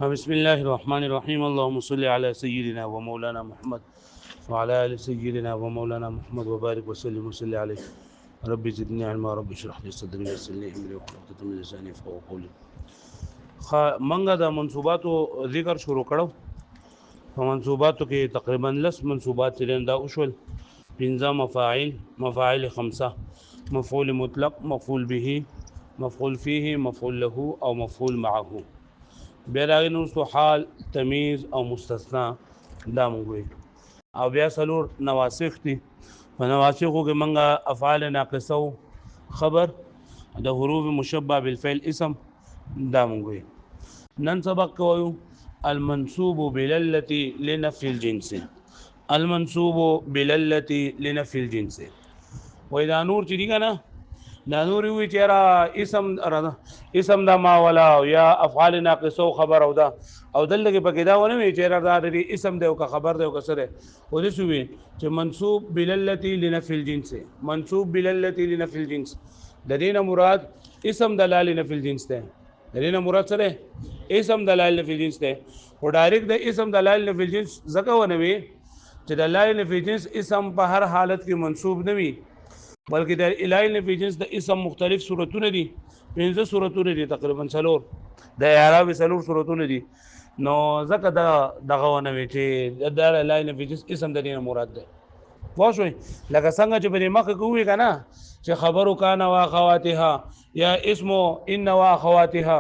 بسم الله الرحمن الرحيم. اللهم صل على سيدنا ومولانا محمد وعلى آل سيدنا ومولانا محمد وبارك وسلم وصل عليه. رب زدني علما، رب اشرح لي صدري ويسر لي امري واحلل عقدة من لساني يفقهوا قولي. منګه د منصوباتو ذکر شروع کړو. په منصوباتو کې تقریبا لس منصوبات لري دا اوشول. پنځه مفاعل خمسه، مفعول مطلق، مفعول به، مفعول فيه، مفعول له او مفعول معه. بیا راغی نو حال، تمیز او مستثنا دا مونږ وی. او بیا څلور نواسخ دي. په نواسخو کې مونږه افعال ناقصه خبر د حروف مشبه بالفعل اسم دا مونږ وی. نن سبق کوو المنصوب بللتی لنفي الجنس. المنصوب بللتی لنفي الجنس. وای دا نور چې دی کنه دا نور وی چیرې اسم دا ما ولا یا افعال ناقصه خبر او دا او دلته پکې دا ونه وی چیرې دا د اسم دی او کا خبر دی او کسره او دې شو وی چې منصوب بللتی لنفي الجنس. منصوب بللتی لنفي الجنس د دې نه مراد اسم دلال لنفي الجنس ده. د دې نه مراد سره اسم دلال لنفي الجنس ده. او ډایرکټ د اسم دلال لنفي الجنس زکه ونه وی چې دلال لنفي الجنس اسم په هر حالت کې منصوب نه وي، بلکې د الای لنفي الجنس د اسم مختلف صورتونه دي. پنځه صورتونه دي تقریبا څلور د اعراب څلور صورتونه دي. نو ځکه دا دغه ونه وی چې د الای لنفي الجنس اسم د دې مراد ده. واښوي لکه څنګه چې په مخه کوی کنه چې خبرو کان واخواتها یا اسمو ان واخواتها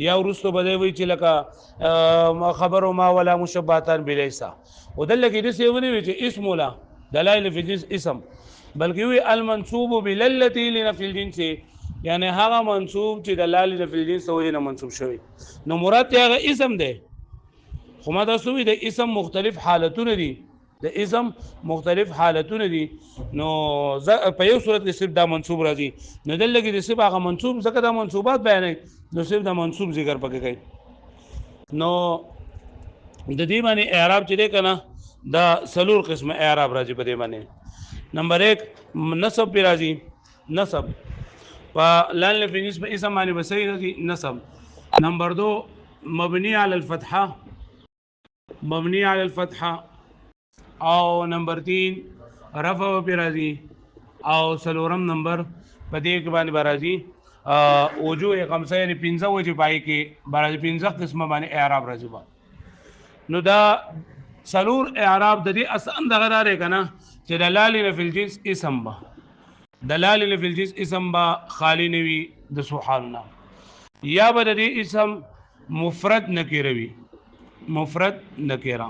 یا ورستو بده وی چې لکه خبرو ما ولا مشبهتان بلیسا ودل کې دې څه ونی وی چې اسم ولا دلائل فی الجنس اسم، بلکې وی المنصوب بللتی لنفي الجنس یعنی هغه منصوب چې دلائل لنفي الجنس وجه منصوب شوی. نو مراد هغه اسم ده. خو ما تاسو وی د اسم مختلف حالتونه دي. د اسم مختلف حالتونه دي. نو په یو صورت کې صرف دا منصوب راځي. نو دلته کې د صرف هغه منصوب ځکه دا منصوبات بیانې نو صرف دا منصوب ذکر پکې کوي. نو د دې باندې اعراب چې ده کنه دا څلور قسمه اعراب راځي په دې باندې. نمبر 1 نصب پر راځي. نصب په لام لفظ په اسم باندې بسې راځي نصب. نمبر 2 مبني على الفتحه، مبني على الفتحه. او نمبر 3 رفع پر راځي. او څلورم نمبر په دې کې باندې راځي وجوه خمسه یعنی 15 وجه پای کې راځي 15 قسمه باندې اعراب راځي. نو دا څلور اعراب د دې اسان دغه راځي کنه چې دلال لفظ الجنس اسم با دلال لفظ الجنس اسم با خالی نوي د سبحانه یا به د دې اسم مفرد نکروي، مفرد نکرا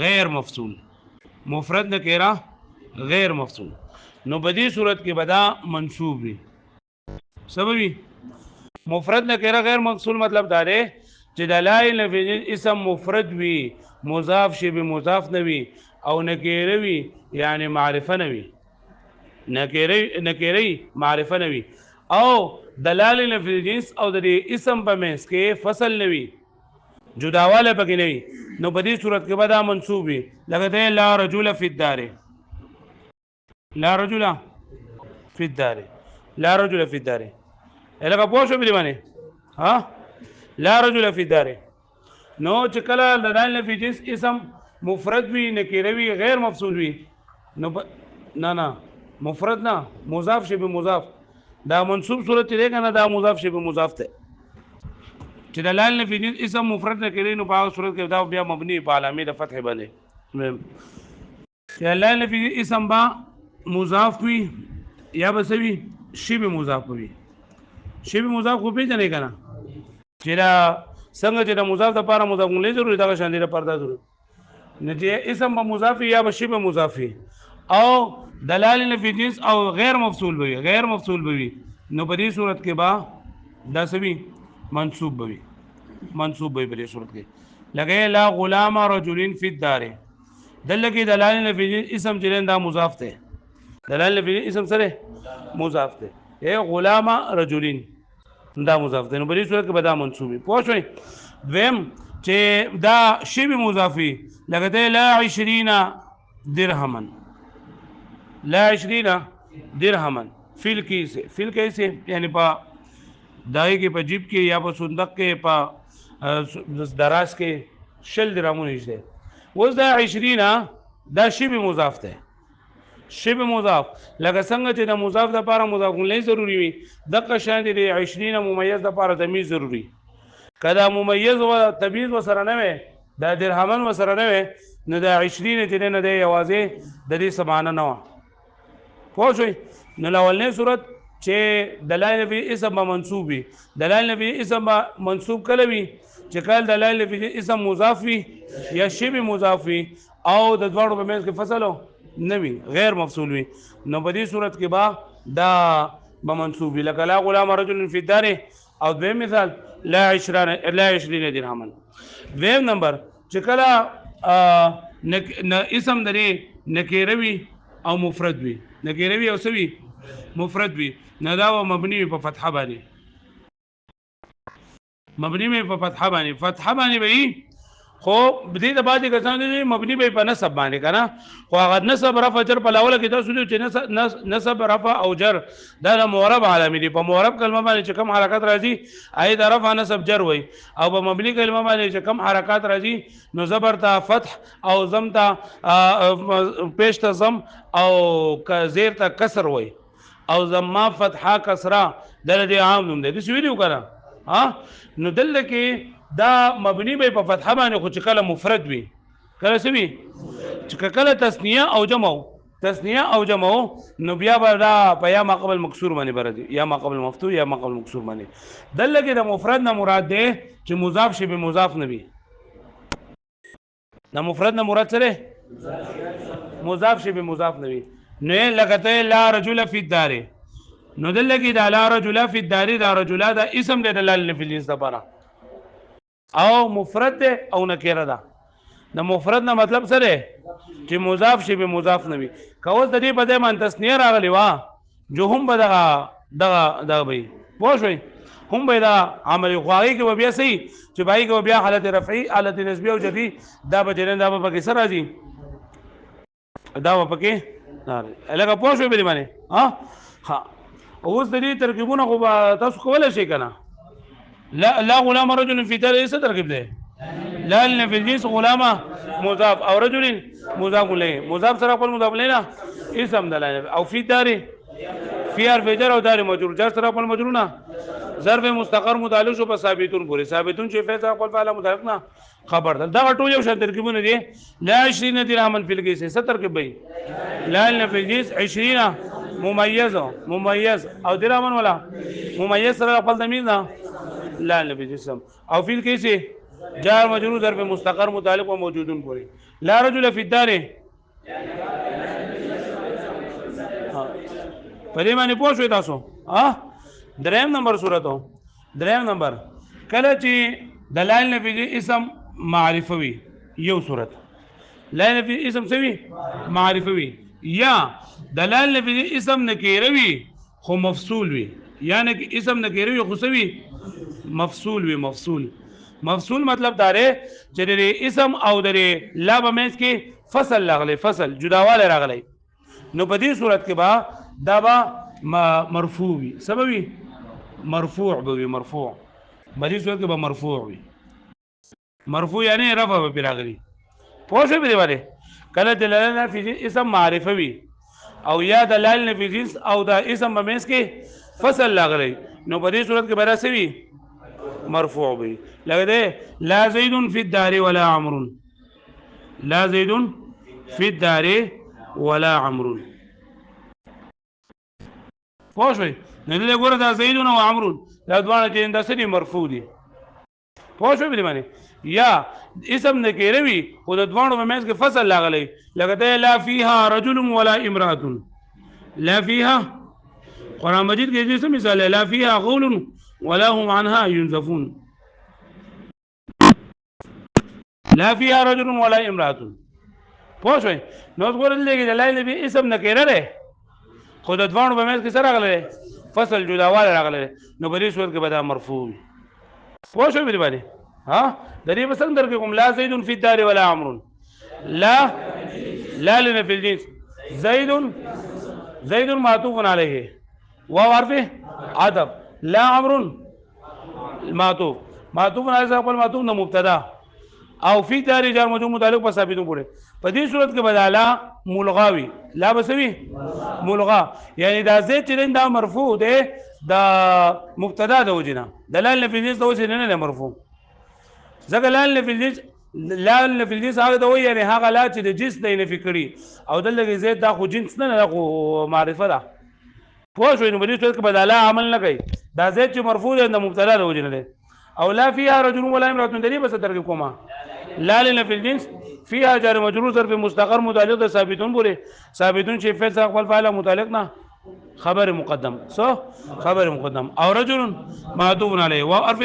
غیر مفصول، مفرد نکرا غیر مفصول. نو په دې صورت کې بدا منصوب وي. سببي مفرد نکرا غیر مفصول مطلب دا دی چې دلائل لفظ اسم مفرد وي، مضاف شي به مضاف نه وي او نکره وي یعنی معرفه نه وي، نکره معرفه نه وي او دلائل لفظ الجنس او د اسم په منځ کې فصل نه وي، جداواله پکې نه وي. نو په دې صورت کې به دا منصوب وي. لکه ته لا رجل فی الدار، لا رجل فی الدار، لا رجل فی الدار. لکه پوه شو به دې باندې ها لا رجل فی الدار. نو چې کله د دال فی جنس اسم مفرد وي نکره وي غیر مفصول وي نو نه مفرد نه مضاف شي به مضاف دا منصوب صورت دی کنه دا مضاف شي به مضاف ته چې دلال فی جنس اسم مفرد نکره نو په صورت کې دا بیا مبني په علامه د فتح باندې. چې دلال فی اسم با مضاف وي یا بسوي شی به مضاف وي. شی به مضاف خو پیژنې کنه چې دا څنګه چې د مضاف لپاره مضاف نه ضروري دا شان دي لپاره دا ضروري نه چې اسم به مضاف یا به شی به مضاف او دلال فی جنس او غیر مفصول وي، غیر مفصول وي. نو په دې صورت کې با دا سوي منصوب وي، منصوب وي په دې صورت کې. لکه لا غلام رجل فی الدار دلته کې دلال فی جنس اسم چې دا مضاف ته دلال فی اسم سره مضاف ته اے غلام رجلین دا مضاف ده. نو په دې صورت کې به دا منصوب وي. پوه شئ. دویم چې دا شی به مضافي لکه ته لا 20 درهما، لا 20 درهما فی الکیسه، فی الکیسه یعنی په دای کې په جیب کې یا په صندوق کې په دراز کې 100 درهمونه نشته. اوس دا 20 دا شی به مضاف ده، شبه مضاف لکه څنګه چې د مضاف د لپاره مضاف الیه ضروری وي دغه شان دي 20 ممیز د لپاره تمیز ضروری. کله ممیز او تمیز وسره نه وي دا درهمن وسره نه وي نو دا 20 چې نه دی یوازې د دې سمانه نه و. پوه شئ؟ نو اولنې صورت چې دلایل فی اسم منصوب وي، دلایل فی اسم منصوب کله وي چې کله دلایل فی اسم مضاف وي یا شبه مضاف وي او د دواړو په منځ کې فصل نوی غیر مفصول وي نو په دې صورت کې با دا بمنصوب وي. لکه لا غلام رجل فی الدار او دویم مثال لا 20 درهما. دویم نمبر چې کله اسم درې نکیره وي او مفرد وي، نکیره وي او سوي مفرد وي نه دا مبني په فتحه باندې، مبني په فتحه باندې، فتحه باندې وي خو دې د باندې کسان دي مبني به په نسب باندې کنه خو هغه نسب رفع جر په لاول کې تاسو چې نسب رفع او جر دا د معرب علامه دي. په معرب کلمه باندې چې کم حرکت راځي اې د رفع نسب جر وای او په مبني کلمه باندې چې کم حرکات راځي نو زبر ته فتح او ضم ته پیش ته ضم او زیر ته کسر وای او ضمه فتحه کسره د دې عام نوم دی. د څه ویلو کنه ها نو دلته کې دا مبني به په فتحه باندې خو چې کله مفرد وي کله څه وي چې کله تثنیه او جمع تثنیه او جمع نو بیا به دا په یا ما قبل مکسور باندې برځي یا ما قبل مفتوح یا ما قبل مکسور باندې. دلته کې د مفرد نه مراد دی چې مضاف شي به مضاف نه وي. د مفرد نه مراد سره مضاف شي به مضاف نه وي. نو لکه لا رجل فی الدار نو دلته کې دا لا رجل فی الدار دا رجل دا اسم دی د لال فی الجنس لپاره او مفرد ده او نکره ده. د مفرد نه مطلب سره چې مضاف شي به مضاف نه وي. کول د دې په دې باندې تسنیه راغلی وا جو هم به دغه به پوه شئ هم به دا عمل خواهی کې بیا سي چې بای کې بیا حالت رفعي حالت نسبی او جدي دا به جنن دا به کې سره راځي دا به کې الګه پوه شئ به باندې ها اوس د دې ترکیبونه خو تاسو کولای شئ کنه. لا غلام رجل في دار ايش تركيب ده لا لان في الجنس غلامه مضاف او رجل مضاف له مضاف سره خپل مضاف له اسم دلایل او في دار في حرف جر او دار مجرور جر سره خپل مجرور نه ظرف مستقر متعلق شو په ثابتون پورې ثابتون چې فعل خپل فعل متعلق نه خبر ده. دا ټول یو شان ترکیبونه دي. لا 20 درهما في الجنس څه ترکیب وي لا لان في الجنس 20 مميز او درهما ولا مميز سره خپل ضمیر نه لا نبی جسم او فیل کیسے جار مجرور ظرف مستقر متعلق و موجودون پوری. لا رجل فی الدار پدې باندې پوه شئ تاسو. دریم نمبر صورتو دریم نمبر کله چې دلایل نفی اسم معرفه وي یو صورت دلایل نفی اسم څه وي معرفه وي یا دلایل نفی اسم نکیره وي خو مفصول وي یعنی کہ اسم نکیره وي خو څه وي مفصول وي. مفصول مطلب دا دی چې د اسم او د لا په منځ کې فصل راغلی فصل جداواله راغلی نو په دې صورت کې با دا با مرفوع وي سبب وي مرفوع به وي مرفوع په دې صورت کې به مرفوع وي. مرفوع یعنی رفع به راغلی پوه شئ به دی باندې. کله دلالت فی اسم معرفه وي او یا دلالت فی جنس او دا اسم په منځ کې فصل راغلی نو په دې صورت کې به راځي وي مرفوع به. لکه لا زید فی الدار ولا عمرو لا زید فی الدار ولا عمرو پوه شئ نه دې ګوره دا زید او عمرو دا دوه چې د سړي مرفوع دي پوه شئ به باندې. یا اسم نکیره وي خو د دوه په منځ کې فصل راغلی لکه لا فیها رجل ولا امراه لا فیها قرآن مجید کې دې څه مثال لا فيها غول ولا هم عنها ينزفون لا فيها رجل ولا امرأة پوه شئ نو ګورل لګي دلایل به اسم نکره ده خود دوانو په منځ کې سره راغلی فصل جداواله راغلی نو په دې صورت کې به دا مرفوع پوه شئ به باندې. د دې مثلا درکې کوم لا زید فی الدار ولا عمرو لا لنا في الجنس زید معطوف علیه واو حرف عطف لا عمرو معطوف معطوف علی خپل معطوف نه مبتدا او فی دار جار مجرور متعلق په ثابتون پورې په دې صورت کې بداله ملغاوي لا بسوي ملغا یعنی دا زید چې دا مرفوع دی دا مبتدا د وجنه دلال فی الجنس د وجنه نه مرفوع ځکه لال فی الجنس لال فی الجنس هغه د وی یعنی هغه لا چې د جنس نه نفي کړي او دلته زید دا خو جنس نه خو معرفه ده پوه شو نو په دې صورت کې بداله عمل نه کوي دا زید چې مرفوع دی د مبتدا د وجنه دی او لا فيها رجل ولا امرأة دلی بس ترکیب کوما لا لفی الجنس فيها جار مجرور ظرف مستقر متعلق د ثابتون پورې ثابتون چې فعل سره خپل فاعل متعلق نه خبر مقدم خبر مقدم او رجل معطوف علیه و حرف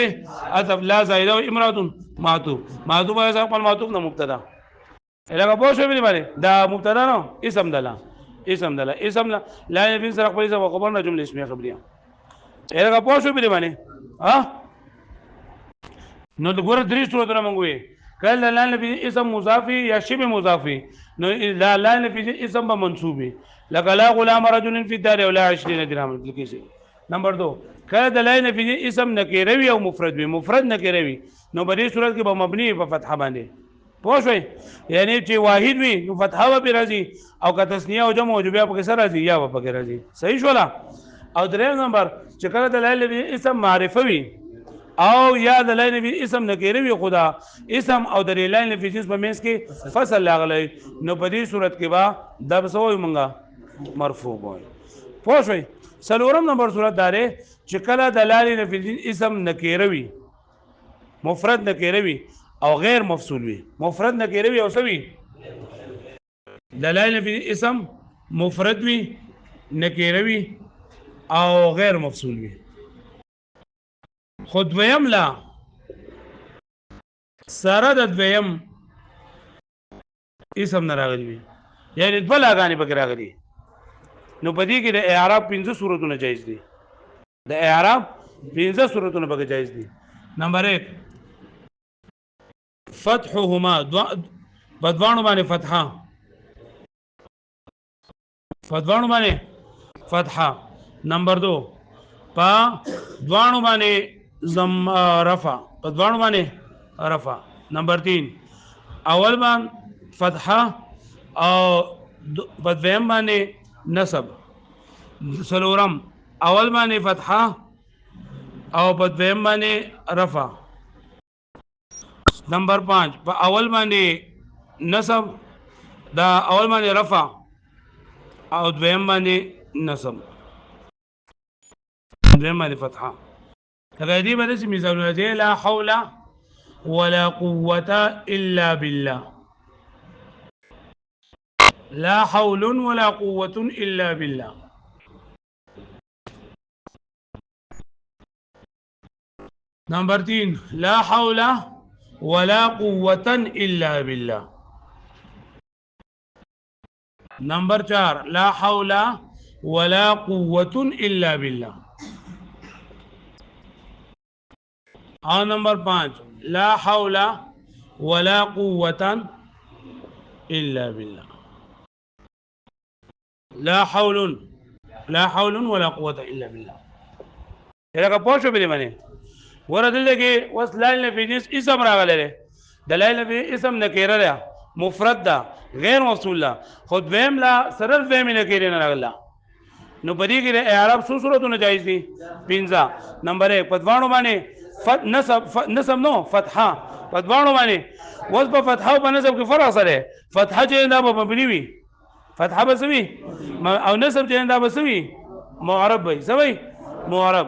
عطف لا زائده و امرأة معطوف علیه خپل معطوف نه مبتدا الهغه پوه شو باندې دا مبتدا نو اسم دلا اسم لا لفی سره خپل اسم خبر نه جمله اسمیه خبریه الهغه پوه شو باندې ها نو د ګور درې صورتونه مونږ وي کله لا نفي اسم مضافي یا شبه مضافي نو لا نفي اسم به منصوبي لکه لا غلام رجل في الدار ولا 20 درهم لکه نمبر 2 کله د لا نفي اسم نکروي او مفرد وي مفرد نکروي نو په دې صورت کې به مبني په فتحه باندې پوه شئ یعنی چې واحد وي نو فتحه به راځي او که تسنیه او جمع او بیا په سره راځي یا په کې راځي صحیح شولا او دریم نمبر چې کله د لا نفي اسم معرفه وي او یا د لاین فی اسم نکیروي خدا اسم او د لاین فی جنس په منځ کې فصل لاغلی نو په دې صورت کې با د بسوي مونږه مرفوع وای پوه شئ څلورم نمبر صورت داره چې کله د لاین فی جنس اسم نکیروي مفرد نکیروي او غیر مفصول وي مفرد نکیروي او سوي د لاین فی اسم مفرد وي نکیروي او غیر مفصول وي خود دویم لا سره د دویم اسم نه راغلی وي یعنی دوه لاګانې پکې راغلي نو په دې کې د اعراب 15 صورتونه جایز دي د اعراب 15 صورتونه پکې جایز دي نمبر 1 فتحهما بدوانو باندې فتحه نمبر 2 پا دوانو باندې رفع پدوانو باندې رفع نمبر 3 اول باندې فتحه او بدویم باندې نصب سلورم اول باندې فتحه او بدویم باندې رفع نمبر 5 په اول باندې نصب دا اول باندې رفع او دویم باندې نصب دویم باندې فتحه تغادي بدس مثالونه دي لا حول ولا قوة إلا بالله لا حول ولا قوة إلا بالله نمبر 3 لا حول ولا قوة إلا بالله نمبر 4 لا حول ولا قوة إلا بالله اور نمبر 5 لا حول ولا قوة إلا بالله لا حول ولا قوة إلا بالله لکه پوه شو په دې باندې ورته کې وس لاین فی جنس اسم راغلی د لاین فی اسم نکره ده مفرد ده غیر موصول ده خود ویم لا سره ویم نکره نه راغله نو په دې کې د اعراب څو صورتونه جایز دي 15 نمبر 1 پدوانو باندې نصب نو فتحه پدوانو باندې وس په فتحه او په نصب کې فرق سره فتحه چې دا په مبني وي فتحه به سوي او نصب چې دا به سوي معرب وي سوي معرب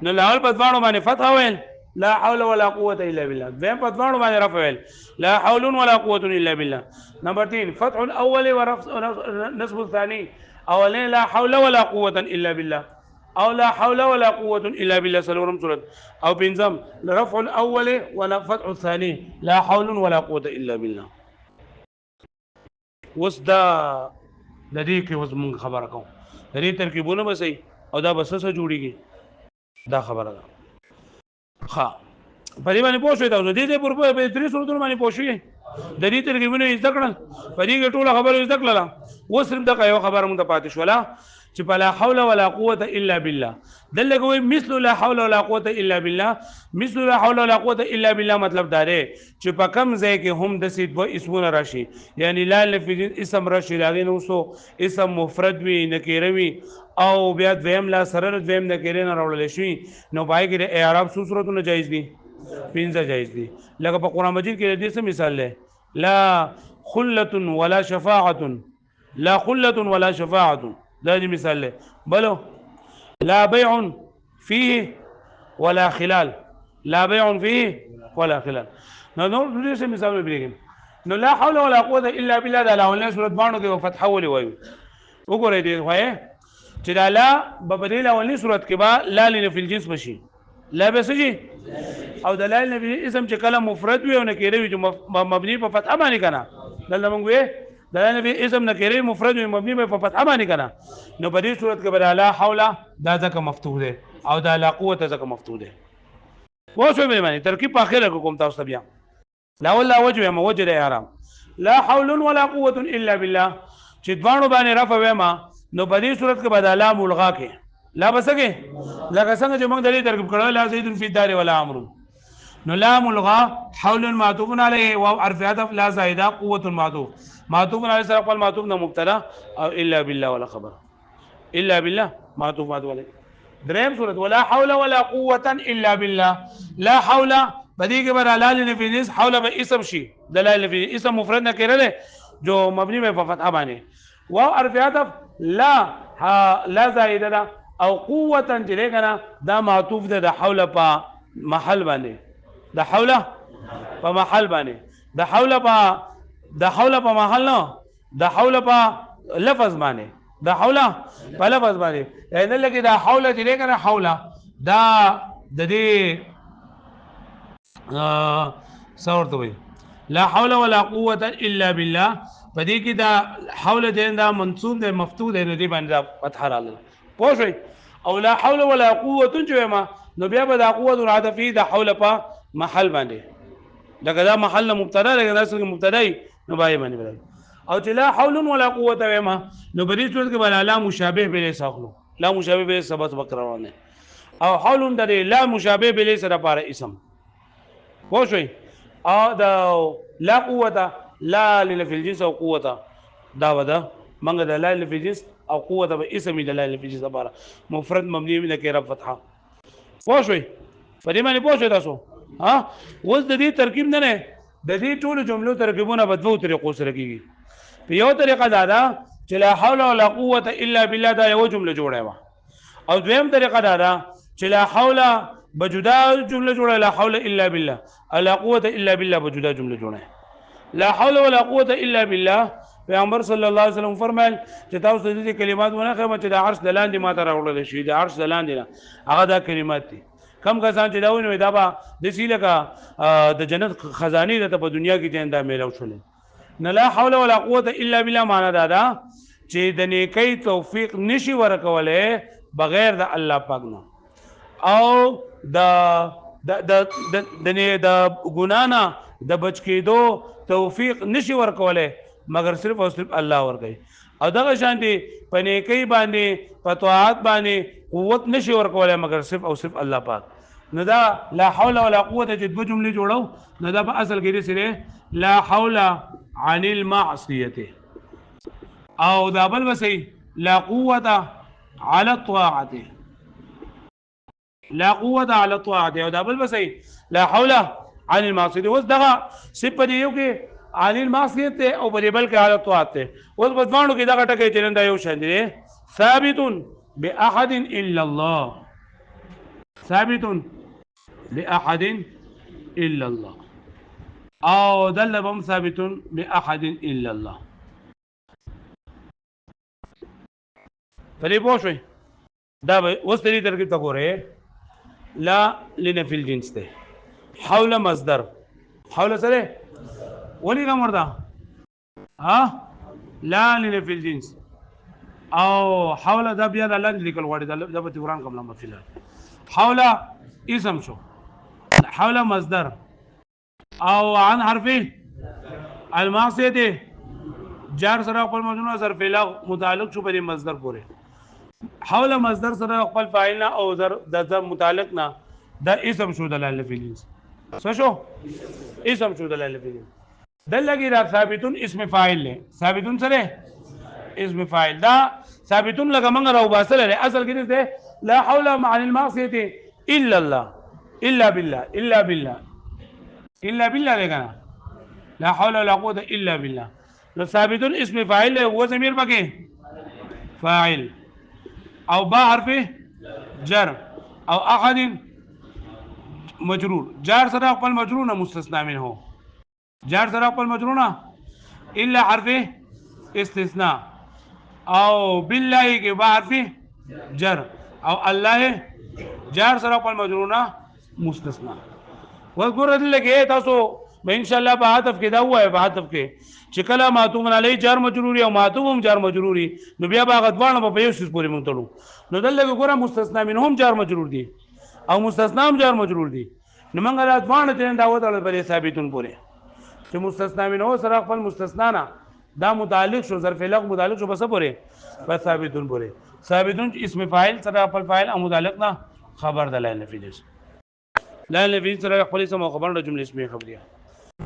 نو لاول پدوانو باندې فتحه ویل لا حول ولا قوة إلا بالله بين پدوانو باندې رفع ویل لا حول ولا قوة إلا بالله نمبر 3 فتح الاول ونصب الثاني اولين لا حول ولا قوة إلا بالله او لا حول ولا قوة إلا بالله سلورم صورت او بنزم رفع الاول ولا فتح الثاني لا حول ولا قوة إلا بالله وس دا لدی کې وس مونږ خبره کوم د دې ترکیبونه به صحیح او دا بس سره جوړیږي دا خبره ده ها په دې باندې پوښتنه دا د دې پر په درې صورتونو باندې پوښتنه د دې ترکیبونه زده کړل په دې کې ټول خبره زده کړل و صرف دغه یو خبره مونږ ته پاتې شوله چې لا حول ولا قوه الا بالله دلته کوي مثل لا حول ولا قوه الا بالله مثل لا حول ولا قوه الا بالله مطلب دا دی چې په کم ځای کې هم د سید و اسمونه راشي یعنی لا لفظ اسم راشي لاغې نو سو اسم مفرد وي نکره وي او بیا دویم لا سره دویم نکره نه راوړل شي نو پای کې د اعراب څو صورتونه جایز دي پنځه جایز دي لکه په قران مجید کې د دې څه مثال له لا خلة ولا شفاعة لا خلة ولا شفاعة دا دي مثال له بلو لا بيع فيه ولا خلال لا بيع فيه ولا خلال نو دې څه مثال وبرګم نو لا حول ولا قوة الا بالله دا لاولنه صورت باندې کې فتح ولي وایو وګورئ دې وایي چې دا لا په دې لاولنه صورت کې با لا لنفي الجنس بشي لا بسجي او دلائل نبی اسم چې کله مفرد وي او نکره وي چې مبني په فتح باندې کنه دلته موږ وي دلائل نبی اسم نکره مفرد وي مبني په فتح باندې کنه نو په دې صورت کې بل لا حول دا ځکه مفتوح ده او دا لا قوت ځکه مفتوح ده و شو به معنی ترکیب په اخره کوم تاسو بیا لا ولا وجه ما وجه د احرام لا حول ولا قوه الا بالله چې دوانو باندې رفع وما نو په دې صورت کې بدلا ملغا کې لا بسګه لکه څنګه چې موږ د دې ترکیب کړو لا زید فی الدار ولا امر نو لا ملغا حول معطوف علیه و حرف عطف لا زائده قوه معطوف علیه سره خپل معطوف نه مبتدا او الا بالله ولا خبر الا بالله معطوف علیه دریم صورت ولا حول ولا قوه الا بالله لا حول بدی کے بر علال فی جنس حول به اسم شی دلائل فی اسم مفرد نہ کرے جو مبنی میں فتح بانے و حرف عطف لا زائده او قوه چې کنه دا معطوف ده د حول په محل باندې د حول په محل باندې د حول په محل نه د حول په لفظ باندې د حول په لفظ باندې ان لکه دا حول چې کنه حول دا د دې صورت وي لا حول ولا قوه الا بالله پدې کې دا حول دې دا منصوب ده مفتوح ده دې باندې فتح راغله پوه او لا حول ولا قوه جوما نو بیا به دا قوت العاطفی د حول په محل باندې لکه دا محل مبتدا لکه دا څنګه مبتدای نو بای باندې بدل او چې لا حول ولا قوه وما نو بری صورت کې بل لا مشابه به ساخلو لا مشابه به سبب بکرونه او حول د لا مشابه به سره لپاره اسم پوه او دا لا قوه لا لنفي الجنس او قوه دا ودا منګه د لا لنفي الجنس او قوه به اسم د لا لنفي الجنس لپاره مفرد مبني من کې رب فتحه پوه په دې باندې پوه تاسو ها اوس د دې ترکیب نه د دې ټولو جملو ترکیبونه په دوه طریقو سره کیږي په یو طریقه دا چې لا حول ولا قوه الا بالله دا یو جمله جوړه او دویم طریقه دا چې لا حول بجدا جمله جوړه لا حول الا بالله لا قوه الا بالله بجدا جمله جوړه لا حول ولا قوه الا بالله پیغمبر صلی الله علیه وسلم فرمایل چې تاسو دې کلمات ونه خمه چې د عرش دلاندې ماته راوړل شي د عرش دلاندې نه هغه دا کلمات دي کم کسان چې دا ونه دا به د سیلکه د جنت خزانه د په دنیا کې جندا میلاو شول نه لا حول ولا قوه الا بالله معنا دا چې د نیکی توفیق نشي ورکوله بغیر د الله پاک نه او د ګنا نه د بچ کېدو توفیق نشي ورکوله مگر صرف او صرف الله ورکوي او دغه شانتي په نیکی باندې په طاعت باندې قوت نشي ورکوله مگر صرف او صرف الله پاک نو دا لا حول ولا قوه چې دوه جملې جوړو نو دا په اصل کې سره لا حول عن المعصيه او دا بل وسي لا قوه على الطاعه لا قوه على الطاعه او دا بل وسي لا حول عن المعصيه وس دغه صفه یو کې عن المعصيه او په بل کې حالت طاعت اوس په ځوانو کې دغه ټکی چرنده یو شان دي ثابت باحد الا الله ثابت باحد الا الله او دلبم ثابت باحد الا الله فلې پوښوي دا اوس دې ترکیب تا ګوره لا لنفي الجنس ده حول مصدر حول سره ولي کوم ده ها لا لنفي الجنس او حول ده بیا الله لیکل غواړي د په قرآن کوم لمه فعل حول اسم شو حول مصدر او عن حرف المعصيه جار سره خپل مجنون ظرف لا متعلق شو په مصدر پورې حول مصدر سره خپل فاعل نه او د متعلق نه دا اسم شو دلاله فی الجنس څه شو اسم شو دلاله فی الجنس دلګی را ثابتون اسم فاعل له ثابتون سره اسم فاعل دا ثابتون لکه موږ راو باسل لري اصل کې ده لا حول مع المعصيه الا الله الا بالله الا بالله الا بالله ده لا حول ولا قوه الا بالله نو ثابتون اسم فاعل هو ضمیر پکې فاعل او با حرف جر او احد مجرور جار سره خپل مجرور نه مستثنا منه هو جار سره خپل مجرور نه الا حرف استثناء او بالله کې با حرف جر او الله جار سره خپل مجرور نه مستثنا وګور دلته تاسو ان شاء الله په هدف کې دا وایي په هدف کې چې کله معطوف علی جار مجروري او معطوف هم جار مجروري نو بیا باغ دوانه په یو شی پورې مونږ تلو نو دلته ګوره مستثنا منهم جار مجرور دي او مستثنا هم جار مجرور دي نو موږ را دوانه ته دا وته په ثابتون پورې چې مستثنا منه سره خپل مستثنا نه دا متعلق شو ظرف لغ متعلق شو بس پورې بس ثابتون پورې ثابتون اسم فاعل سره خپل فاعل او متعلق نه خبر دلایل نفیس لا نفیس سره خپل اسم او خبر د جمله اسمه خبريه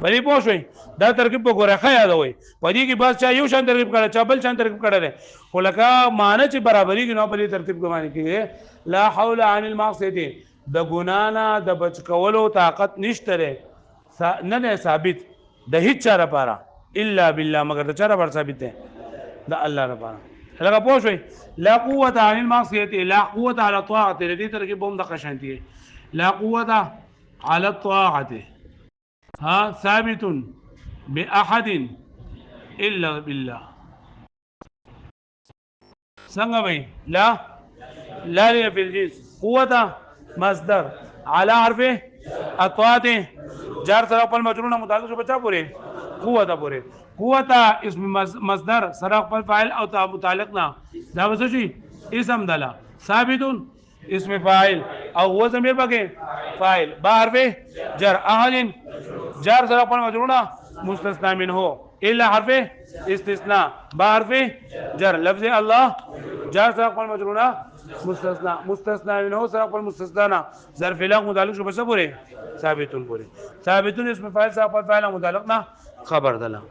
پدې پوه شئ دا ترکیب په ګوره ښه یادوئ پدې کې بس چا یو شان ترکیب کړی چا بل شان ترکیب کړی دی خو لکه معنی چې برابري کې نو په دې ترتیب کې معنی کېږي لا حول عن المعصیه د ګنا نه د بچ کولو طاقت نشته نه نه ثابت د هیڅ چا لپاره الا بالله مگر د چا لپاره ثابت دی د الله لپاره لکه پوه شئ لا قوه عن المعصیه لا قوه على الطاعه دې ترکیب هم د قشانتي لا قوه على الطاعه ها ثابت بأحد إلا بالله څنګه وي لا في الجنس قوة مصدر على حرف اطوات جار سره خپل مجرور متعلق شو بچا پورې قوة پورې قوة اسم مصدر سره خپل فاعل او متعلق نه دا وسه شي اسم دلا ثابت اسم فاعل او هو ضمیر پکې فاعل با حرف جر احد جار سره خپل مجرور مستثنا منه الا حرف استثناء با حرف جر لفظ الله جار سره خپل مجرور مستثنا منه سره خپل مستثنا ظرف لغ متعلق شو بس پورې ثابتون پورې ثابتون اسم فاعل سره خپل فاعل متعلق نه خبر دلا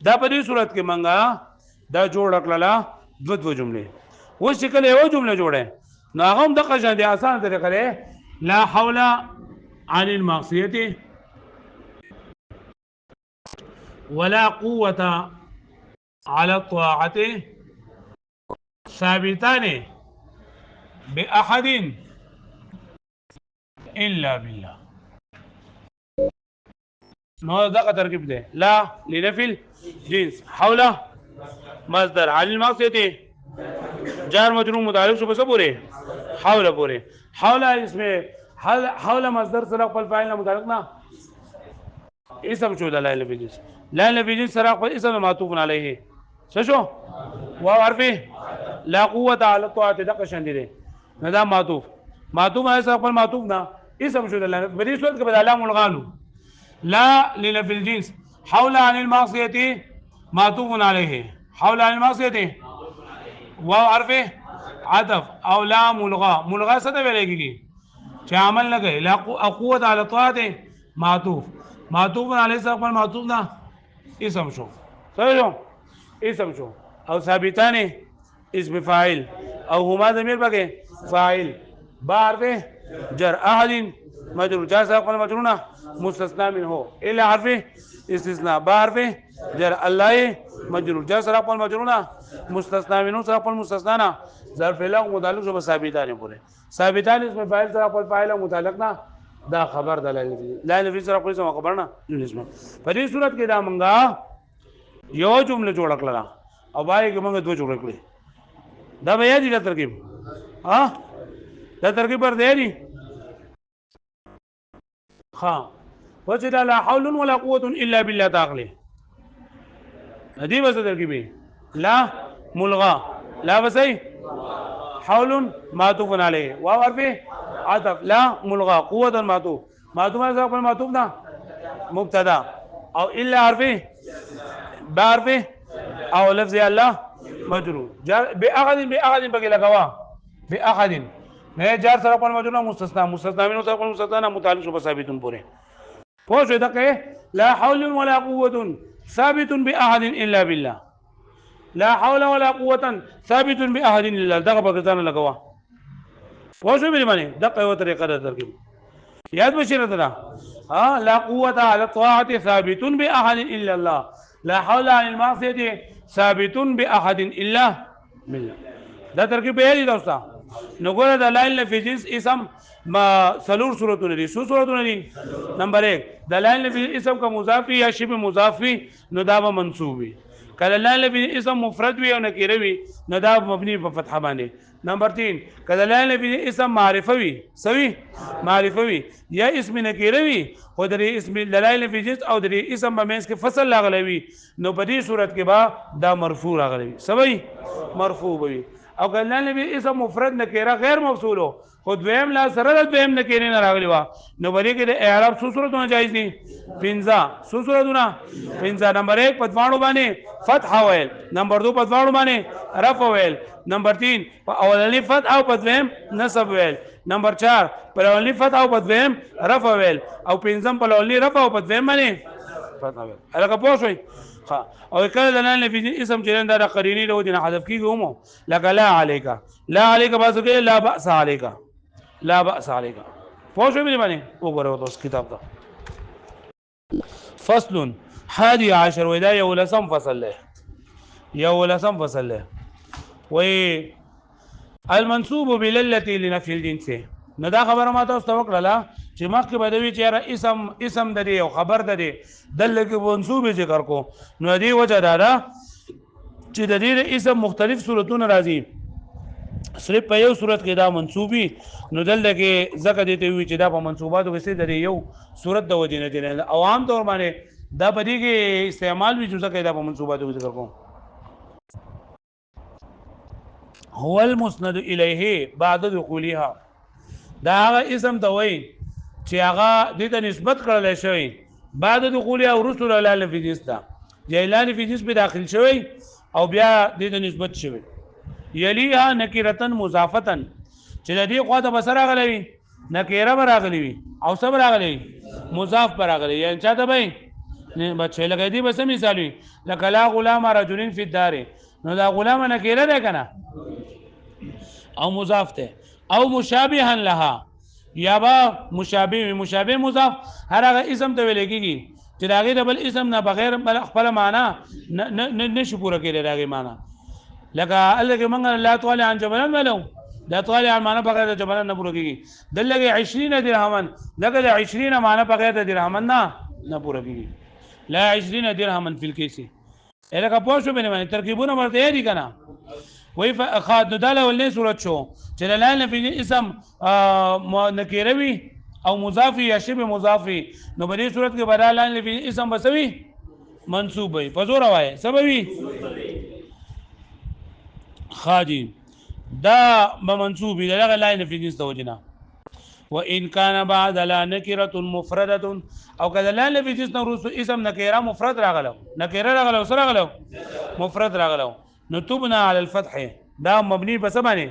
دا په دې صورت کې منګه دا جوړ کړلا دو جملې و شکل یو جمله جوړه نو هغه هم د قشان دي آسان طریقه ده لا حول عن المعصيه ولا قوه على الطاعه ثابتان باحد الا بالله نو دا ترکیب ده لا لنفي الجنس حول مصدر عن المعصيه جار مجرور متعلق شو بس پورے حول پورے حول اسمه حول مصدر سره خپل فاعل متعلق نه اسم شو دلائل بجنس لا بجنس سره خپل اسم معطوف علیه څه شو واو حرف لا قوه على الطاعه دغه شان دي نه دا معطوف ہے سره خپل معطوف نه اسم شو دلائل بری صورت کې بدل ملغالو لا لنفي الجنس حول عن المعصيه معطوف عليه حول عن المعصيه واو حرف عطف او لا ملغا څه ته ویل کېږي چې عمل نه کوي لا قوت علی طاعت معطوف علی سره معطوف نه اسم شو صحیح اسم شو او ثابتان اسم فاعل او هما ضمیر پکې فاعل با حرف جر احد مجرور جار سره مجرور نه مستثنا منه الا حرف استثناء با حرف جر الله مجرور جار سره مجرور نه مستثنا منه سره مستثنا نه ظرف لغ متعلق شو ثابتان پورې ثابتان اسم فاعل سره فاعل متعلق نه دا خبر دلایل لا نفي سره کوئی څه خبر نه اسم په دې صورت کې دا منګه یو جمله جوړ کړل او باندې کې موږ دوه جوړ کړل دا بیا دي ترکیب ها دا ترکیب پر دی دي ها وجد لا حول ولا قوه الا بالله تعالی دې وسه ترکیب لا ملغا لا وسي حول معطوف عليه واو حرف عطف لا ملغا قوه معطوف هذا قبل معطوف ده مبتدا او الا حرف با حرف او لفظ الله مجرور باخذ بقي لغوا باحد نه جار سره په مجرور مستثنا مستثنا من سره په مستثنا متعلق شو ثابتون پوره پوه شو دا کې لا حول ولا قوه ثابت باحد الا بالله لا حول ولا قوه ثابت باحد الا الله دغه په ځان لګوا پوه شو به معنی دغه یو طریقه ده ترکیب یاد بشیره ده ها لا قوه على الطاعه ثابت باحد الا الله لا حول عن المعصيه ثابت باحد الا بالله دا ترکیب به دی دوستا نو ګوره د لا اله فی جنس اسم ما سلور صورتونه دي سو صورتونه دي نمبر 1 د لا اله فی اسم کا مضاف یا شبه مضاف نو دا به منصوب وي کله لا اله فی اسم مفرد وي او نکره وي نو دا مبني په فتحه باندې نمبر 3 کله لا اله فی اسم معرفه وي سوي معرفه وي یا اسم نکره وي خو د اسم لا اله فی جنس او د اسم په منځ کې فصل لاغلی وي نو په دې صورت کې با دا مرفوع راغلی سوي مرفوع وي او کله لا اله اسم مفرد نکره غیر موصولو خو دویم لا سره د دویم نکره نه راغلی وا نو بری کې د اعراب څو صورتونه جایز دي 15 څو صورتونه 15 نمبر 1 په دواړو باندې فتح ویل نمبر 2 په دواړو باندې رفع ویل نمبر 3 په اولنی فتح او په دویم نصب ویل نمبر 4 په اولنی فتح او په دویم رفع ویل او پنځم په اولنی رفع او په دویم باندې فتح ویل هغه پوه شئ او کله لا نفي اسم چرند دا قرینی له دین حذف کیږي هم لك لا عليك لا عليك باسو کې لا باس عليك لا باس عليك پوه شو باندې وګورئ تاسو کتاب دا فصل 11 ودا یو لسم فصل له یو لسم فصل له وی المنصوب بالتي لنفي الجنس نو دا خبره ما تاسو ته وکړه چې مخکې به دوی چې اسم د دې او خبر د دې دلته کې منصوب ذکر کو نو دې وجه دا ده چې د دې اسم مختلف صورتونه راځي صرف په یو صورت کې دا منصوبي نو دلته کې ځکه دې ته وی چې دا په منصوباتو کې د یو صورت د وجه نه دي او عام طور باندې دا په دې کې استعمال وی چې ځکه دا په منصوباتو کې ذکر کوم هو المسند الیه بعد دخولها دا هغه اسم ته وایي چې هغه دې ته نسبت کړل شوی بعد دخول او رسول الله فی جنس ته جیلان فی جنس په داخل شوی او بیا دې ته نسبت شوی یلیها نکرتن مضافتن چې د دې خوا ته بسر راغلی نکره راغلی وي او سب راغلی مضاف پر راغلی یعنی چاته به نه بچی لګی دی بس مثال وي لکه لا غلام رجل فی الدار نو دا غلام نکره ده کنه او مضاف ته او مشابها لها یا با مشابه مضاف هر هغه اسم ته ویل کېږي چې دا غي بل اسم نه بغیر بل خپل معنا نشي پوره کېږي دا غي معنا لکه الله کې منګ لا طالع عن جبل ولو لا طالع عن معنا بغیر جبل نه پوره کېږي دلته 20 درهمن لکه 20 معنا بغیر درهمن نه پوره کېږي لا 20 درهمن فی الکیس الکه پوه شو بنه ترکیبونه ورته دي کنه وی خاد نداله ولې صورت شو چې لاله په اسم نکیروي او مضافي یا شبه مضافي نو په دې صورت کې بدلاله په اسم بسوي منصوب وي په زور وای سببي خادي دا منصوب دغه لاله په جنس توجنا وان كان بعد لا نكره مفرده او کله لاله په جنس نو اسم نکره مفرد راغلو نکره راغلو سره راغلو مفرد راغلو نو تبنا على الفتح دا مبني بس باندې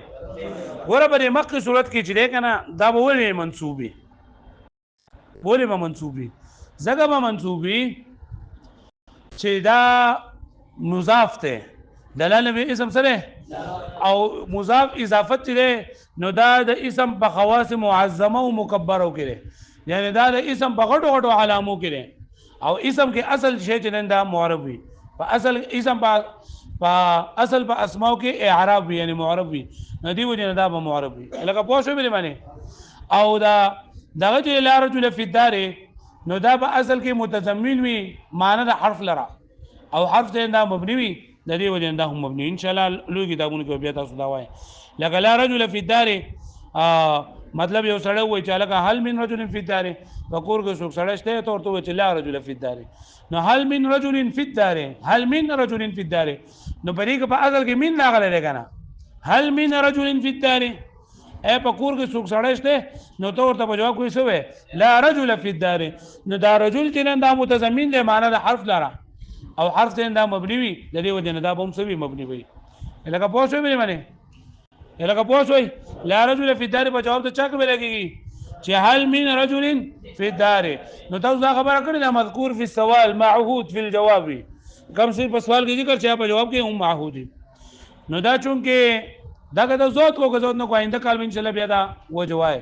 ګوره په مخکې صورت کې چې ده کنه دا به ولې منصوبي ولې به منصوبي ځکه به منصوبي چې دا مضاف ته دلاله به اسم سره او مضاف اضافت چې نو دا د اسم په خواص معظمه او مکبره کې یعنی دا د اسم په غټو غټو علامو کې او اسم کې اصل شی چې دا معرب وي په اصل اسم اصل په اسماء کې اعراب یعنی معرب وي ندی وجه دا به معرب وي لکه پوه شو به معنی او دا دغه چې لا رجل فی الدار نو دا په اصل کې متضمن وي معنی د حرف لرا او حرف ته دا مبني وي د دې وجه دا هم مبني ان شاء الله لوی کتابونو کې بیا تاسو دا وایي لکه لا رجل فی الدار مطلب یو سړی وایي چې لکه هل من رجل فی الدار وقور کې څوک سړی شته ته ورته وایي چې لا رجل فی الدار نو هل من رجل فی الدار هل من رجل فی الدار نو پرې کې په اصل کې من راغلی دی کنه هل من رجل فی الدار اے په کور کې څوک سړی شته نو ته ورته په جواب کوي څه لا رجل فی الدار نو دا رجل چې دا متضمن دی معنی د حرف لرا او حرف ته دا مبني وي د دې وجه نه دا به هم سوي مبني وي لکه پوه شو به معنی لکه پوه شوي لا رجل فی الدار په جواب ته چا کې لګيږي چې هل من رجل فی الدار نو تاسو دا خبره کړې ده مذکور فی السوال معهود فی الجواب کم صرف په سوال کې ذکر چې په جواب کې هم معهود نو دا چونکه دا که زوت کو غزوت نو کو آینده کال ان شاء الله بیا دا وجوای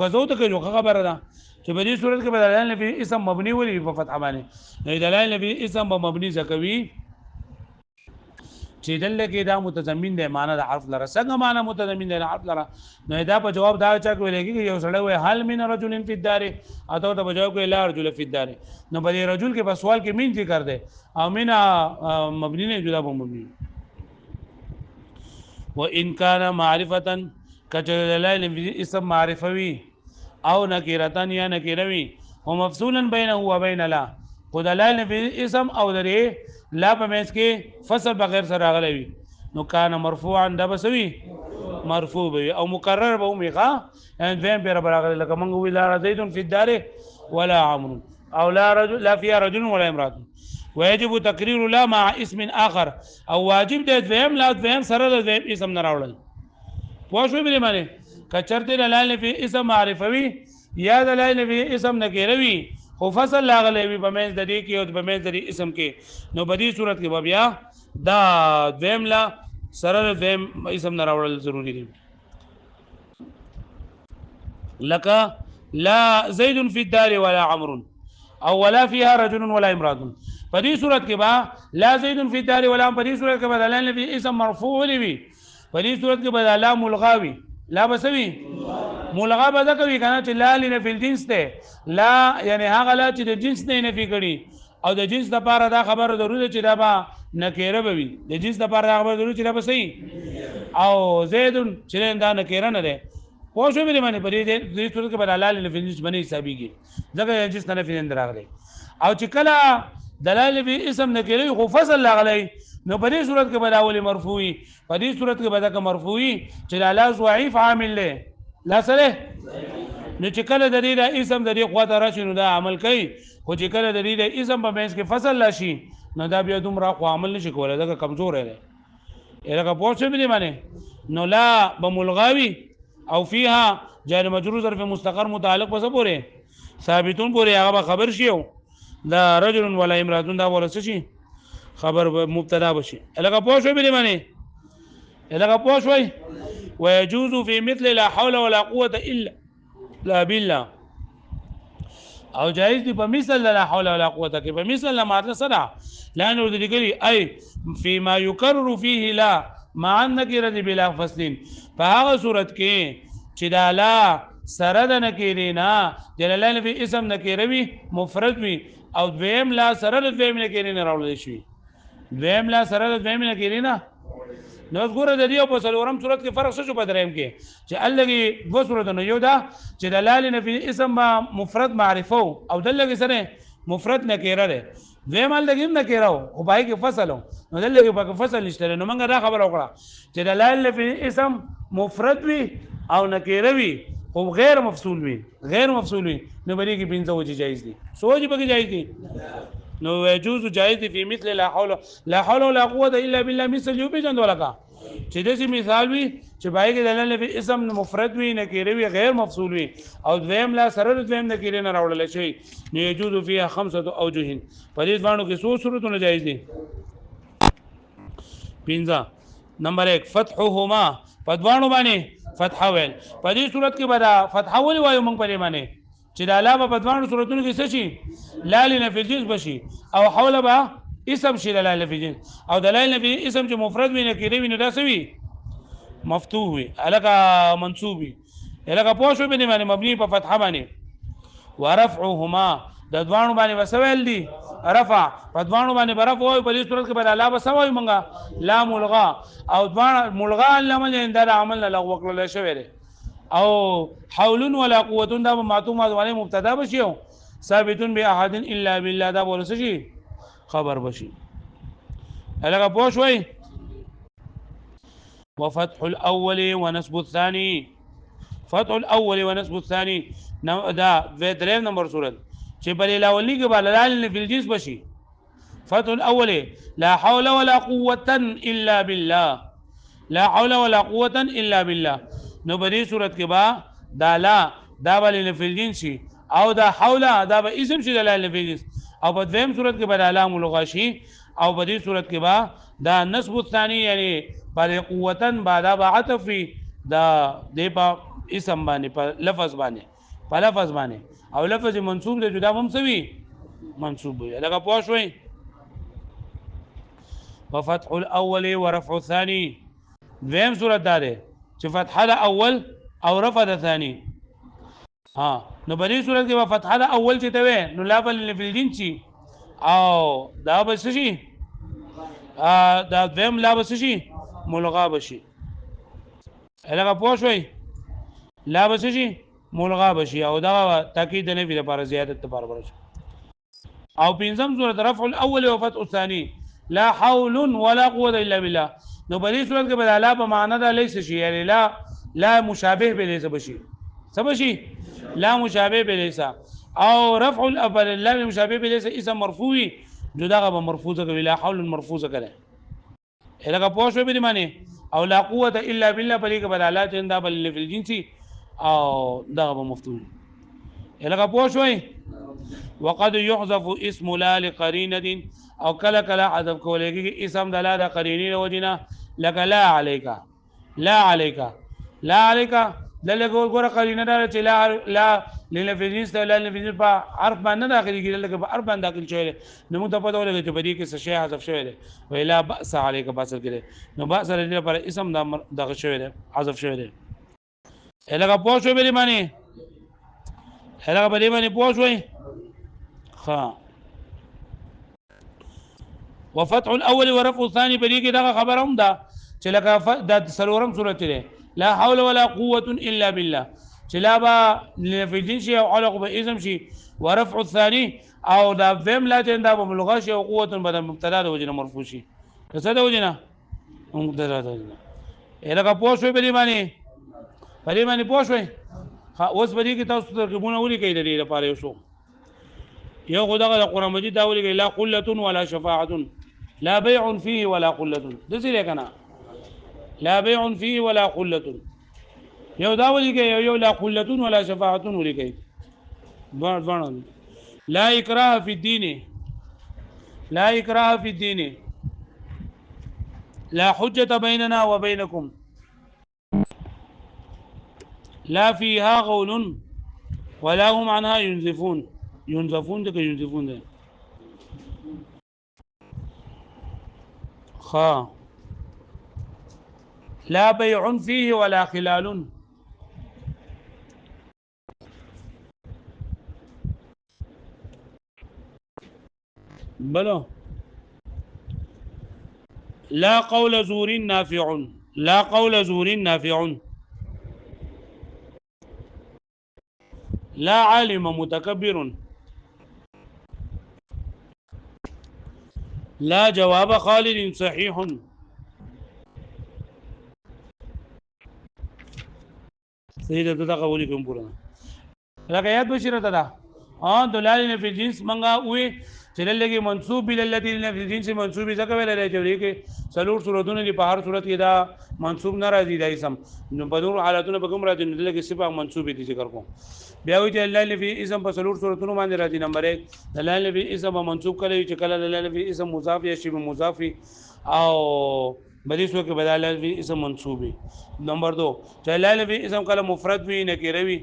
غزوت کې جو خبره ده چې په دې صورت کې بدلال نبی اسم مبني ولي په فتح باندې نه دلال نبی اسم مبني زکوي چې دلته کې دا متضمن دی معنا د حرف لره څنګه معنا متضمن دی حرف لره نو دا په جواب دا چا کوي لګي یو سړی وای حل من رجل فی الدار اته ته په جواب کې لا رجل فی الدار نو په دې رجل کې په سوال کې مين ذکر دی او مینا مبني نه جدا مبني وان كان معرفه کجلال اسم معرفوي او نکرتن یا نکروي او مفصولا بینه و بین لا خدلال اسم او درې لا په مېس کې فصل بغیر سره راغلی نو کان مرفوعا د بسوي مرفوع وي او مکرر به میغه ان فهم پر راغلی لکه موږ وی لا زید فی الدار ولا عمرو او لا رجل لا فيها رجل ولا امراه ويجب تقرير لا مع اسم اخر او واجب د فهم لا فهم سره د اسم نه راوړل پوه شو به معنی کچرته دلال فی اسم معرفوي یا دلال فی اسم نکروي خو فصل لاغلی وي په منځ د دې کې او په منځ د دې اسم کې نو په دې صورت کې بیا دا دویم لا سره دویم اسم نه راوړل ضروری دي لك لا زید فی الدار ولا عمرو او ولا فيها رجل ولا امراه په دې صورت کې با لا زید فی الدار ولا په دې صورت کې بدلان فی اسم مرفوع وي په دې صورت کې بدل لا ملغاوي لا بسوي ملغا به کوي کنه چې لا لنه فی الجنس ده لا یعنی هغه لا چې د جنس نه نفي کړي او د جنس لپاره دا خبره ضروري چې دا به نکره بوي د جنس لپاره دا خبره ضروري چې دا به صحیح او زید چې دا نکره نه ده پوه شو به معنی په دې صورت کې بدل لا لنه فی الجنس باندې حسابيږي ځکه جنس نه فی اندر راغلي او چې کله دلال به اسم نکره خو فصل لاغلی نو په دې صورت کې بداول مرفوعي په دې صورت کې بدک مرفوعي چې لا ضعیف عامل له لا سره نو چې کله د دې د اسم د دې قوت راشي نو دا عمل کوي خو چې کله د دې د اسم په منځ کې فصل راشي نو دا بیا دومره خو عمل نشي کولای دا کمزور دی الهغه پوښتنه به معنی نو لا بملغاوي او فيها جار مجرور ظرف مستقر متعلق پس پوره ثابتون پوره هغه خبر شي دا رجل ولا امراه دا ورسې شي خبر مبتدا بشي الهغه پوښتنه به معنی الهغه پوښوي ويجوز في مثل لا حول ولا قوه الا لا بالله او جائز دي په مثل لا حول ولا قوه کې په مثل لا معنی سره لا نور دي کوي اي فيما يكرر فيه لا مع النكره بلا فصل فهغه صورت کې چې دا لا سره د نکرینا جلالین فی اسم نکروي مفرد وي او دویم لا سره د دویم نکرینا راوړل شي دویم لا سره د دویم نکرینا نو ګوره د دې په څلورم صورت کې فرق څه په دریم کې چې الګي دو صورت نو یو دا چې دلال نفي اسم مفرد معرفه او دلګي سره مفرد نکره ده دویم الګي نکره او پای کې فصل نو دلګي په فصل نشته نو موږ دا خبر وکړه چې دلال نفي اسم مفرد وي او نکره وي او غیر مفصول وي غیر مفصول وي نو بری کې پنځه وجه جایز دي سوجي به جایز دي نو يجوز جائز في مثل لا حول ولا قوه الا بالله مثل یو بجند ولکا چې دې مثال وي چې پای کې دلالت په اسم مفرد وي نکره وي غیر مفصول وي او دویم لا سره دویم نکره نه راوړل شي نو يجوز فيها خمسه اوجه په دې باندې کې څو صورتونه جایز دي پنځه نمبر 1 فتحهما پدوانو باندې فتح ویل په دې صورت کې بدا فتح ول وایو موږ په باندې چې د علاوه په دوانو صورتونو کې څه شي لا لنفي الجنس بشي او حول با اسم شي لا لنفي الجنس او دلائل نفي اسم چې مفرد وي نکره وي نو دا سوي مفتوح وي الګه منصوب وي الګه پوښو به نه مبني په فتح باندې ورفعهما د دوانو باندې وسویل دي رفع په دوانو باندې برف وای په دې صورت کې بل لا بسوي مونږه لا ملغا او دوان ملغا لمن اندر عمل له وکړل شوی او حول ولا قوه دا معتومات باندې مبتدا بشي ثابتون باحد الا بالله دا ورسې شي خبر بشي الګه پوښوي وفتح الاول ونصب الثاني فتح الاول ونصب الثاني دا دریم نمبر صورت چې بل الاولی کې بلال فی الجنس بشي فتح الاول لا حول ولا قوه الا بالله لا حول ولا قوة الا بالله. نو په دې صورت کې با دا لا دا بل لفظ جنس او دا حول دا به اسم شي د لا لفظ جنس، او په دویم صورت کې به دا لا ملغه شي، او په دې صورت کې با دا نسب الثاني یعنی پر قوتن بعد با عطف دا دی په اسم باندې په لفظ باندې په لفظ باندې، او لفظ منصوب دی جدا هم سوي منصوب وي لکه پوه شوي. وفتح الاول ورفع الثاني دویم صورت دا دی چې فتحه د اول او رفع د ثاني. ها نو په دې صورت کې به فتحه د اول چې ته وې نو لا بل فی الجنس او دا به څه شي دا دویم لا به څه شي ملغا بشي لکه پوه شوي لا به څه شي ملغا بشي، او دا تاکید نه وي لپاره زیادت لپاره ورشي. او پنځم صورت رفع الاول وفتح الثاني لا حول ولا قوه الا بالله. نو په دې صورت کې به لا په معنا دا لیس شي یعنی لا مشابه به لیس بشي سبشي لا مشابه به لیس، او رفع الاول لا مشابه به لیس اسم مرفوع جدا به مرفوعه کوي لا حول مرفوعه کړي لکه پوه شوي به معنی، او لا قوه الا بالله په دې کې بدلات انده بل فی الجنس او دغه به مفتوح لکه پوه شوي. وقد يحذف اسم لا لقرينه او کله کله حذف کولېږي اسم د لا د قرینې وجنه لکه لا عليك لا عليك لا عليك دلته ګوره قرینه دا چې لا للفظ لا للفظ په حرف باندې داخلي کېږي لکه په حرف باندې داخل شوی نو موږ ته پته ولګي چې په دې کې څه شی حذف شوی دی ویلا باس عليك باس کړي نو باس لري پر اسم دغه شوی دی حذف شوی دی لکه پوه شوی به معنی لکه په دې باندې پوه شوی. ها وفتح الاول ورفع الثاني په دې کې دا خبر هم ده چې لکه د سلورم صورت دی لا حول ولا قوه الا بالله چې لا با لفظ شي او علق به اسم شي، ورفع الثاني او دا ذم لا تنده به ملغه شي او قوه بدل مبتدا د وجنه مرفوع شي څه د وجنه مبتدا د وجنه لکه پوه شوي په دې باندې پوه شوي. اوس په دې کې تاسو ترکیبونه ولیکئ د دې لپاره یو شو یو خدای د قرآن مجید دا ولیکئ لا قلة ولا شفاعة لا بيع فيه ولا قلة دسې لیکنه لا بيع فيه ولا قلة یو دا ولیکئ یو لا قلة ولا شفاعة ولیکئ دوانو لا إكراه في الدين لا إكراه في الدين لا حجة بيننا وبينكم لا فيها غول ولا هم عنها ينزفون ده ينزفون ده خا لا بيع فيه ولا خلال بلو لا قول زور نافع لا قول زور نافع لا عالم متكبر لا جواب خالد صحيح سيدة دغه ولي کوم پورا لکه یاد بشیره ده دلال فی الجنس منغا وی چې لږه منسوب الذي فی الجنس منسوب ځکه ویل راځي چې څلور صورتونه دي په هر صورت کې دا منسوب نه راځي دا اسم نو په نور حالتونو به کوم راځي نو لږه صفه منسوب دي ذکر کوم بیا وی چې الله فی اسم په څلور صورتونو باندې راځي نمبر 1 دلال فی اسم منسوب کړي چې کله دلال فی اسم مضاف یا شی مضاف او بدی سو کې بدل فی اسم منصوبی. نمبر 2 دلال فی اسم کله مفرد وی نکره وی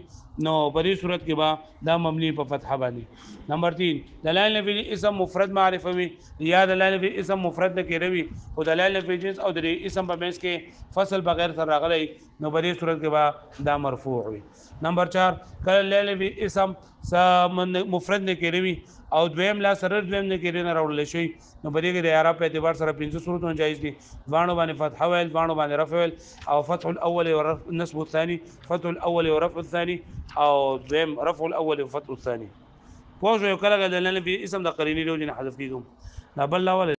نو بدی صورت کې با دا مبنی په فتحه باندې. نمبر 3 دلال فی اسم مفرد معرفه وی یا دلال فی اسم مفرد نکره وی او دلال فی جنس او د اسم په منځ کې فصل بغیر سره راغلی نو بدی صورت کې با دا مرفوع وی. نمبر 4 کله دلال فی اسم مفرد نکره وی او دویم لا سره دویم نکره نه راوړل شي نو بدی کې د اعراب په اعتبار سره 5 صورتونه جایز دي وانو باندې فتح ویل وانو باندې رفع ویل او فتح الاول ونصب الثاني فتح الاول ورفع الثاني او دویم رفع الاول وفتح الثاني. پوه شو کله د لنبي اسم د قرینې لوجنه حذف کیږي دا بل لا